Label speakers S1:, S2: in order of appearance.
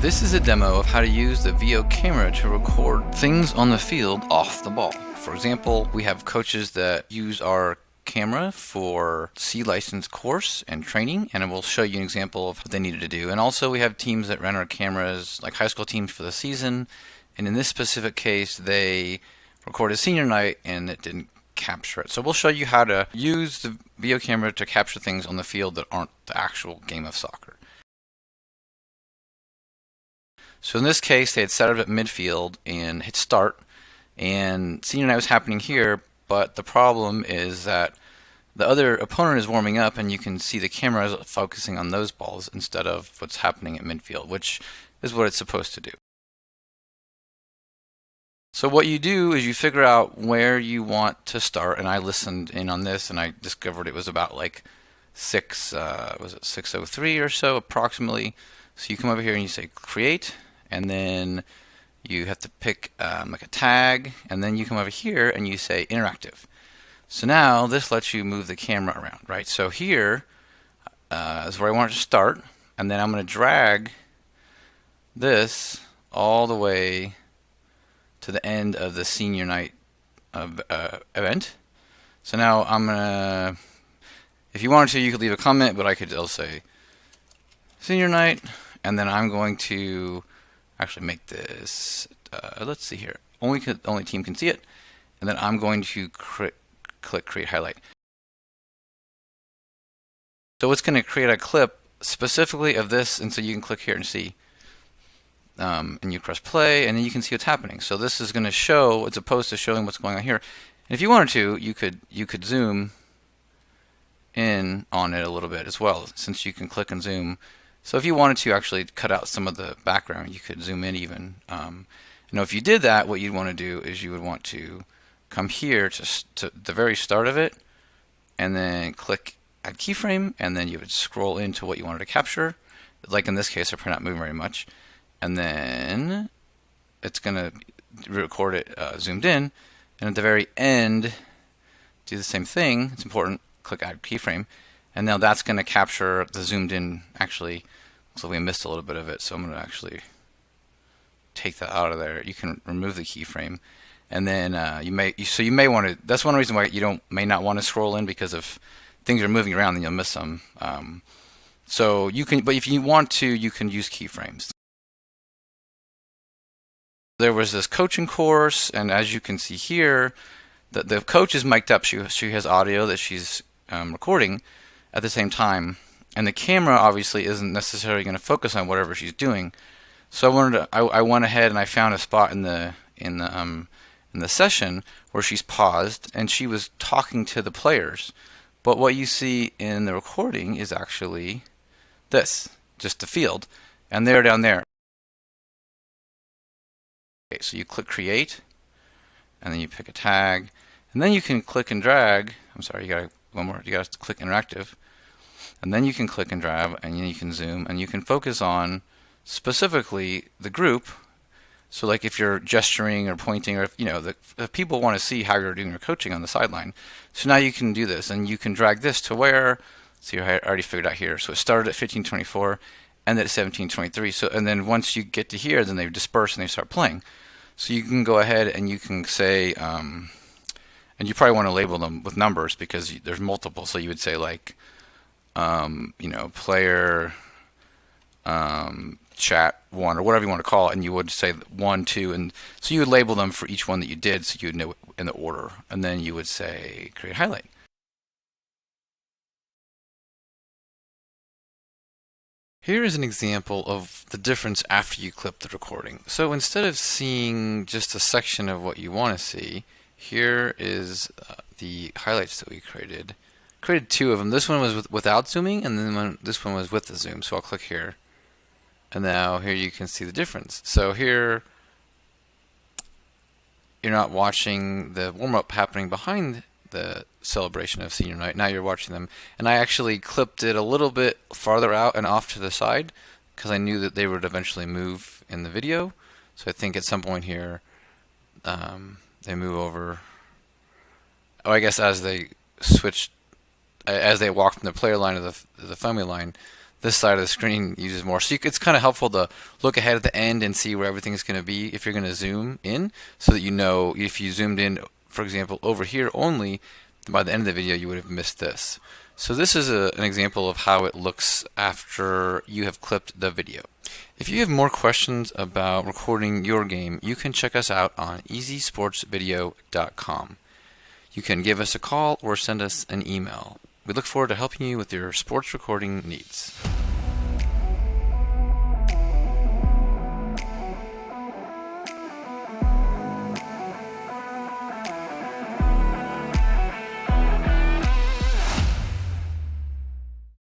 S1: This is a demo of how to use the VO camera to record things on the field off the ball. For example, we have coaches that use our camera for C license course and training, and it will show you an example of what they needed to do. And also we have teams that run our cameras, like high school teams for the season, and in this specific case they recorded senior night and it didn't capture it. So we'll show you how to use the VO camera to capture things on the field that aren't the actual game of soccer. So in this case, they had set it up at midfield and hit start, and senior night was happening here, but the problem is that the other opponent is warming up and you can see the camera is focusing on those balls instead of what's happening at midfield, which is what it's supposed to do. So what you do is you figure out where you want to start, and I listened in on this and I discovered it was about like 6:03 or so approximately. So you come over here and you say create, and then you have to pick like a tag, and then you come over here and you say interactive. So now this lets you move the camera around, right? So here is where I want it to start, and then I'm going to drag this all the way to the end of the senior night event. So now I'm going to, if you wanted to, you could leave a comment, but I could also say senior night, and then I'm going to actually make this, let's see here, only team can see it, and then I'm going to click create highlight. So it's going to create a clip specifically of this, and so you can click here and see, and you press play, and then you can see what's happening. So this is going to show, as opposed to showing what's going on here. And if you wanted to, you could zoom in on it a little bit as well, since you can click and zoom. So if you wanted to actually cut out some of the background, you could zoom in even. If you did that, what you'd want to do is you would want to come here to the very start of it, and then click add keyframe, and then you would scroll into what you wanted to capture. Like in this case, they're probably not moving very much. And then it's going to record it zoomed in, and at the very end, do the same thing. It's important, click add keyframe, and now that's going to capture the zoomed in. Actually, so we missed a little bit of it, so I'm going to actually take that out of there. You can remove the keyframe, and then you may want to. That's one reason why you may not want to scroll in, because if things are moving around, then you'll miss them. So you can, but if you want to, you can use keyframes. There was this coaching course, and as you can see here, the coach is mic'd up. She has audio that she's recording at the same time, and the camera obviously isn't necessarily going to focus on whatever she's doing. So I went ahead and I found a spot in the session where she's paused and she was talking to the players. But what you see in the recording is actually this, just the field, and they're down there. Okay, so you click create, and then you pick a tag, and then you can click and drag. I'm sorry, you got one more. You got to click interactive, and then you can click and drag, and then you can zoom, and you can focus on specifically the group. So like if you're gesturing or pointing, or if people want to see how you're doing your coaching on the sideline. So now you can do this, and you can drag this to where. See, I already figured out here. So it started at 15:24, ended at 17:23. So, and then once you get to here, then they disperse and they start playing. So you can go ahead and you can say, and you probably want to label them with numbers because there's multiple. So you would say like, player chat 1, or whatever you want to call it, and you would say 1, 2, and so you would label them for each one that you did, so you would know in the order, and then you would say create highlight. Here is an example of the difference after you clip the recording. So instead of seeing just a section of what you want to see, here is the highlights that we created. Created 2 of them. This one was without zooming, and then this one was with the zoom. So I'll click here, and now here you can see the difference. So here you're not watching the warm-up happening behind the celebration of senior night. Now you're watching them, and I actually clipped it a little bit farther out and off to the side because I knew that they would eventually move in the video. So I think at some point here they move over. Oh, I guess as they switch, as they walk from the player line to the family line, this side of the screen uses more. So it's kind of helpful to look ahead at the end and see where everything is going to be if you're going to zoom in, so that you know if you zoomed in, for example, over here only, by the end of the video you would have missed this. So this is an example of how it looks after you have clipped the video. If you have more questions about recording your game, you can check us out on easysportsvideo.com. You can give us a call or send us an email. We look forward to helping you with your sports recording needs.